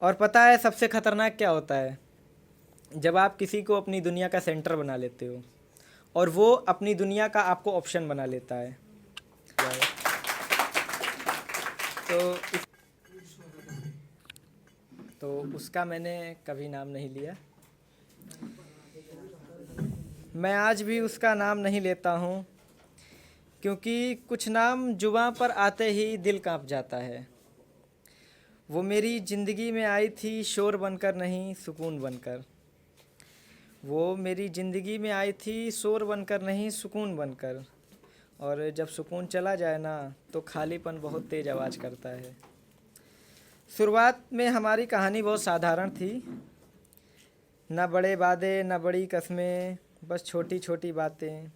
और पता है सबसे खतरनाक क्या होता है? जब आप किसी को अपनी दुनिया का सेंटर बना लेते हो और वो अपनी दुनिया का आपको ऑप्शन बना लेता है। तो तो उसका मैंने कभी नाम नहीं लिया। मैं आज भी उसका नाम नहीं लेता हूँ, क्योंकि कुछ नाम जुबां पर आते ही दिल कांप जाता है। वो मेरी ज़िंदगी में आई थी शोर बनकर नहीं, सुकून बनकर। वो मेरी ज़िंदगी में आई थी शोर बनकर नहीं, सुकून बनकर। और जब सुकून चला जाए ना, तो खालीपन बहुत तेज़ आवाज़ करता है। शुरुआत में हमारी कहानी बहुत साधारण थी। न बड़े वादे न बड़ी कस्में, बस छोटी छोटी बातें।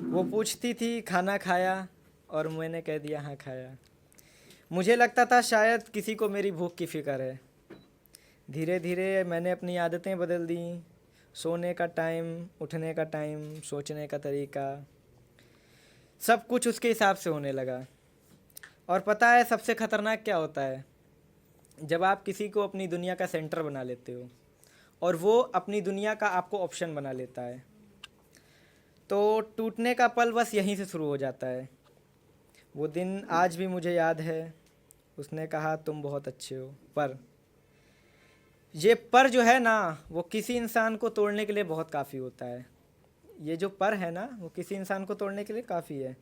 वो पूछती थी खाना खाया, और मैंने कह दिया हाँ खाया। मुझे लगता था शायद किसी को मेरी भूख की फ़िक्र है। धीरे धीरे मैंने अपनी आदतें बदल दी। सोने का टाइम, उठने का टाइम, सोचने का तरीका, सब कुछ उसके हिसाब से होने लगा। और पता है सबसे ख़तरनाक क्या होता है? जब आप किसी को अपनी दुनिया का सेंटर बना लेते हो और वो अपनी दुनिया का आपको ऑप्शन बना लेता है, तो टूटने का पल बस यहीं से शुरू हो जाता है। वो दिन आज भी मुझे याद है। उसने कहा तुम बहुत अच्छे हो, पर ये पर जो है ना, वो किसी इंसान को तोड़ने के लिए बहुत काफ़ी होता है। ये जो पर है ना, वो किसी इंसान को तोड़ने के लिए काफ़ी है।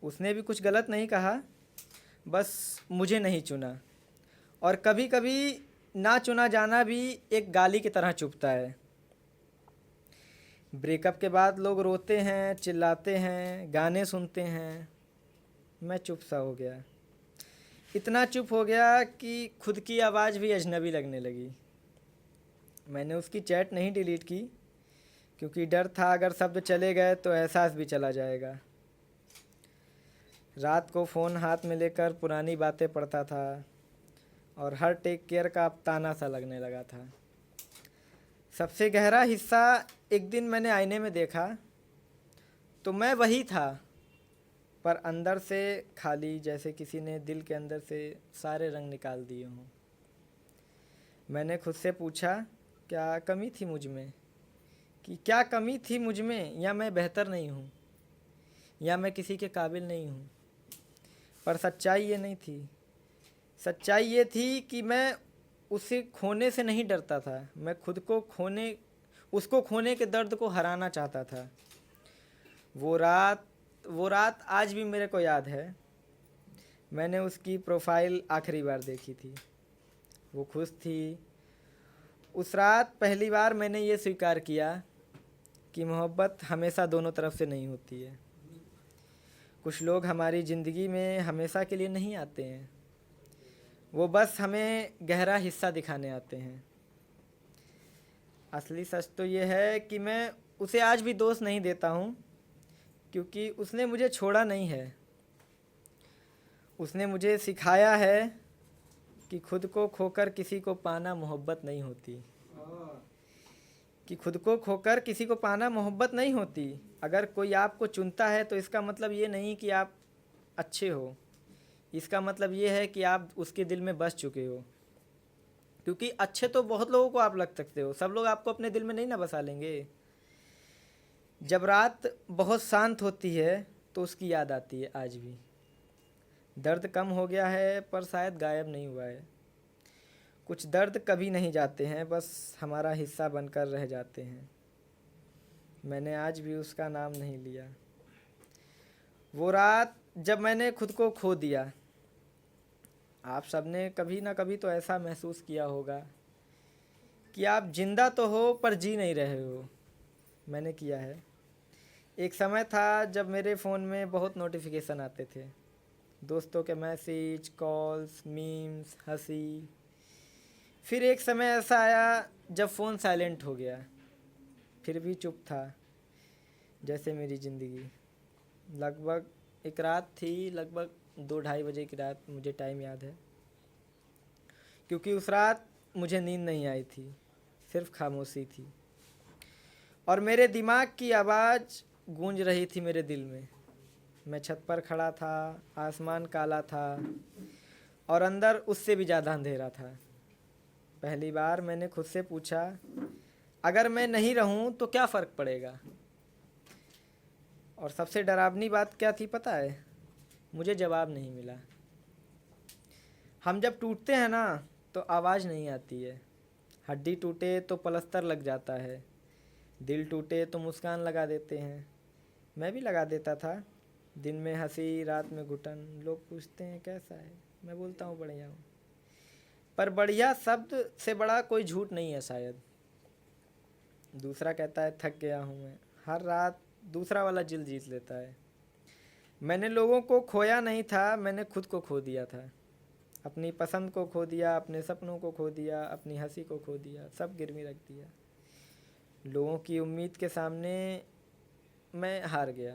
उसने भी कुछ गलत नहीं कहा, बस मुझे नहीं चुना। और कभी कभी ना चुना जाना भी एक गाली की तरह चुभता है। ब्रेकअप के बाद लोग रोते हैं, चिल्लाते हैं, गाने सुनते हैं। मैं चुप सा हो गया। इतना चुप हो गया कि खुद की आवाज़ भी अजनबी लगने लगी। मैंने उसकी चैट नहीं डिलीट की, क्योंकि डर था अगर शब्द चले गए तो एहसास भी चला जाएगा। रात को फ़ोन हाथ में लेकर पुरानी बातें पढ़ता था, और हर टेक केयर का अब ताना सा लगने लगा था। सबसे गहरा हिस्सा एक दिन मैंने आईने में देखा, तो मैं वही था, पर अंदर से खाली, जैसे किसी ने दिल के अंदर से सारे रंग निकाल दिए हों। मैंने खुद से पूछा, क्या कमी थी मुझ में? कि क्या कमी थी मुझ में, या मैं बेहतर नहीं हूँ, या मैं किसी के काबिल नहीं हूँ? पर सच्चाई ये नहीं थी। सच्चाई ये थी कि मैं उसे खोने से नहीं डरता था। मैं खुद को खोने, उसको खोने के दर्द को हराना चाहता था। वो रात वो रात आज भी मेरे को याद है। मैंने उसकी प्रोफाइल आखिरी बार देखी थी। वो खुश थी। उस रात पहली बार मैंने ये स्वीकार किया कि मोहब्बत हमेशा दोनों तरफ से नहीं होती है। कुछ लोग हमारी ज़िंदगी में हमेशा के लिए नहीं आते हैं, वो बस हमें गहरा हिस्सा दिखाने आते हैं। असली सच तो ये है कि मैं उसे आज भी दोष नहीं देता हूँ, क्योंकि उसने मुझे छोड़ा नहीं है। उसने मुझे सिखाया है कि खुद को खोकर किसी को पाना मोहब्बत नहीं होती। कि खुद को खोकर किसी को पाना मोहब्बत नहीं होती। अगर कोई आपको चुनता है तो इसका मतलब ये नहीं कि आप अच्छे हो। इसका मतलब ये है कि आप उसके दिल में बस चुके हो। क्योंकि अच्छे तो बहुत लोगों को आप लग सकते हो, सब लोग आपको अपने दिल में नहीं ना बसा लेंगे। जब रात बहुत शांत होती है तो उसकी याद आती है आज भी। दर्द कम हो गया है, पर शायद गायब नहीं हुआ है। कुछ दर्द कभी नहीं जाते हैं, बस हमारा हिस्सा बनकर रह जाते हैं। मैंने आज भी उसका नाम नहीं लिया। वो रात जब मैंने खुद को खो दिया। आप सबने कभी ना कभी तो ऐसा महसूस किया होगा कि आप जिंदा तो हो पर जी नहीं रहे हो। मैंने किया है। एक समय था जब मेरे फ़ोन में बहुत नोटिफिकेशन आते थे, दोस्तों के मैसेज, कॉल्स, मीम्स, हंसी। फिर एक समय ऐसा आया जब फ़ोन साइलेंट हो गया, फिर भी चुप था, जैसे मेरी ज़िंदगी। लगभग एक रात थी, लगभग 2-2:30 बजे की रात, मुझे टाइम याद है। क्योंकि उस रात मुझे नींद नहीं आई थी, सिर्फ खामोशी थी। और मेरे दिमाग की आवाज़ गूंज रही थी मेरे दिल में। मैं छत पर खड़ा था, आसमान काला था, और अंदर उससे भी ज़्यादा अंधेरा था। पहली बार मैंने खुद से पूछा, अगर मैं नहीं रहूं तो क्या फ़र्क पड़ेगा। और सबसे डरावनी बात क्या थी पता है? मुझे जवाब नहीं मिला। हम जब टूटते हैं ना तो आवाज़ नहीं आती है। हड्डी टूटे तो पलस्तर लग जाता है, दिल टूटे तो मुस्कान लगा देते हैं। मैं भी लगा देता था। दिन में हंसी, रात में घुटन। लोग पूछते हैं कैसा है, मैं बोलता हूँ बढ़िया हूँ। पर बढ़िया शब्द से बड़ा कोई झूठ नहीं है शायद। दूसरा कहता है थक गया हूँ मैं, हर रात दूसरा वाला दिल जीत लेता है। मैंने लोगों को खोया नहीं था, मैंने खुद को खो दिया था। अपनी पसंद को खो दिया, अपने सपनों को खो दिया, अपनी हंसी को खो दिया, सब गिरवी रख दिया। लोगों की उम्मीद के सामने मैं हार गया।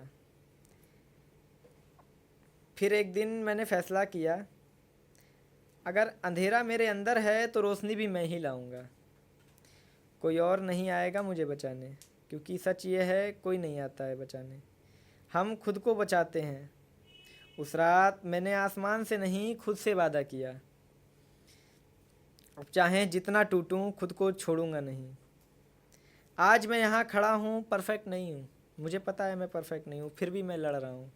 फिर एक दिन मैंने फैसला किया, अगर अंधेरा मेरे अंदर है तो रोशनी भी मैं ही लाऊंगा। कोई और नहीं आएगा मुझे बचाने, क्योंकि सच ये है कोई नहीं आता है बचाने, हम खुद को बचाते हैं। उस रात मैंने आसमान से नहीं खुद से वादा किया, अब चाहे जितना टूटूं खुद को छोड़ूंगा नहीं। आज मैं यहाँ खड़ा हूँ, परफेक्ट नहीं हूँ, मुझे पता है मैं परफेक्ट नहीं हूँ, फिर भी मैं लड़ रहा हूँ।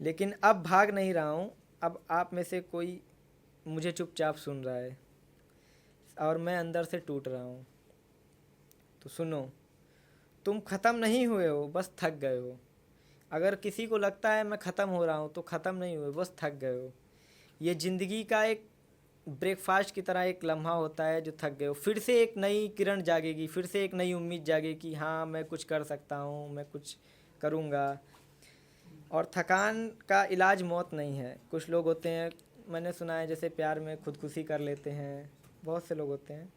लेकिन अब भाग नहीं रहा हूँ, अब आप में से कोई मुझे चुपचाप सुन रहा है और मैं अंदर से टूट रहा हूँ। तो सुनो, तुम ख़त्म नहीं हुए हो, बस थक गए हो। अगर किसी को लगता है मैं ख़त्म हो रहा हूँ तो ख़त्म नहीं हुए, बस थक गए हो। ये ज़िंदगी का एक ब्रेकफास्ट की तरह एक लम्हा होता है जो थक गए हो। फिर से एक नई किरण जागेगी, फिर से एक नई उम्मीद जागेगी, हाँ मैं कुछ कर सकता हूँ, मैं कुछ करूँगा। और थकान का इलाज मौत नहीं है। कुछ लोग होते हैं, मैंने सुना है, जैसे प्यार में खुदकुशी कर लेते हैं, बहुत से लोग होते हैं।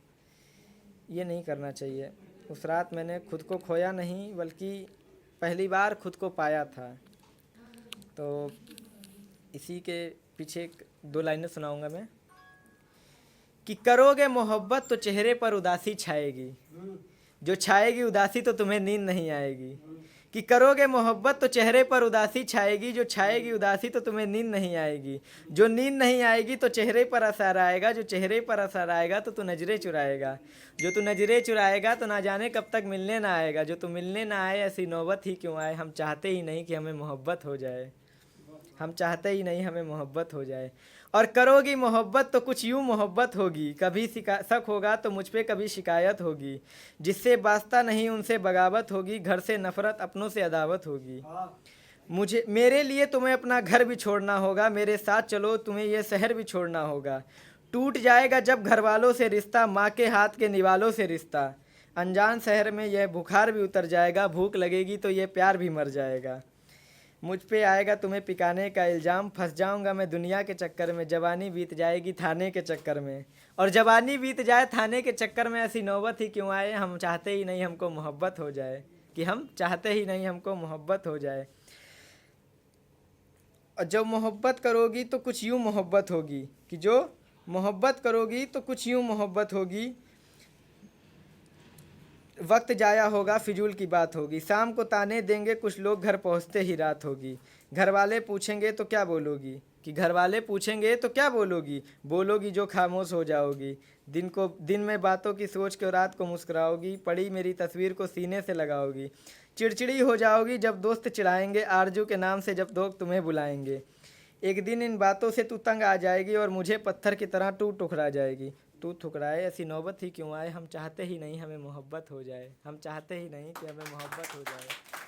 ये नहीं करना चाहिए। उस रात मैंने खुद को खोया नहीं, बल्कि पहली बार खुद को पाया था। तो इसी के पीछे दो लाइनें सुनाऊंगा मैं, कि करोगे मोहब्बत तो चेहरे पर उदासी छाएगी, जो छाएगी उदासी तो तुम्हें नींद नहीं आएगी। कि करोगे मोहब्बत तो चेहरे पर उदासी छाएगी, जो छाएगी उदासी तो तुम्हें नींद नहीं आएगी। जो नींद नहीं आएगी तो चेहरे पर असर आएगा, जो चेहरे पर असर आएगा तो तू नजरें चुराएगा। जो तू नजरें चुराएगा तो ना जाने कब तक मिलने ना आएगा। जो तू मिलने ना आए ऐसी नौबत ही क्यों आए। हम चाहते ही नहीं कि हमें मोहब्बत हो जाए, हम चाहते ही नहीं हमें मोहब्बत हो जाए। और करोगी मोहब्बत तो कुछ यूँ मोहब्बत होगी, कभी शक होगा तो मुझ पे कभी शिकायत होगी। जिससे वास्ता नहीं उनसे बगावत होगी, घर से नफरत अपनों से अदावत होगी। मुझे मेरे लिए तुम्हें अपना घर भी छोड़ना होगा, मेरे साथ चलो तुम्हें ये शहर भी छोड़ना होगा। टूट जाएगा जब घर वालों से रिश्ता, माँ के हाथ के निवालों से रिश्ता। अनजान शहर में यह बुखार भी उतर जाएगा, भूख लगेगी तो ये प्यार भी मर जाएगा। मुझ पे आएगा तुम्हें पिकाने का इल्ज़ाम, फंस जाऊंगा मैं दुनिया के चक्कर में। जवानी बीत जाएगी थाने के चक्कर में, और जवानी बीत जाए थाने के चक्कर में, ऐसी नौबत ही क्यों आए। हम चाहते ही नहीं हमको मोहब्बत हो जाए, कि हम चाहते ही नहीं हमको मोहब्बत हो जाए। और जब मोहब्बत करोगी तो कुछ यूँ मोहब्बत होगी, कि जो मोहब्बत करोगी तो कुछ यूँ मोहब्बत होगी। वक्त जाया होगा, फिजूल की बात होगी। शाम को ताने देंगे कुछ लोग, घर पहुंचते ही रात होगी। घर वाले पूछेंगे तो क्या बोलोगी, कि घर वाले पूछेंगे तो क्या बोलोगी। बोलोगी जो खामोश हो जाओगी। दिन में बातों की सोच के रात को मुस्कुराओगी। पड़ी मेरी तस्वीर को सीने से लगाओगी। चिड़चिड़ी हो जाओगी जब दोस्त चिढ़ाएंगे, आरजू के नाम से जब लोग तुम्हें बुलाएंगे। एक दिन इन बातों से तू तंग आ जाएगी, और मुझे पत्थर की तरह टूट टुकरा जाएगी। तू ठुकराए ऐसी नौबत ही क्यों आए। हम चाहते ही नहीं हमें मोहब्बत हो जाए, हम चाहते ही नहीं कि हमें मोहब्बत हो जाए।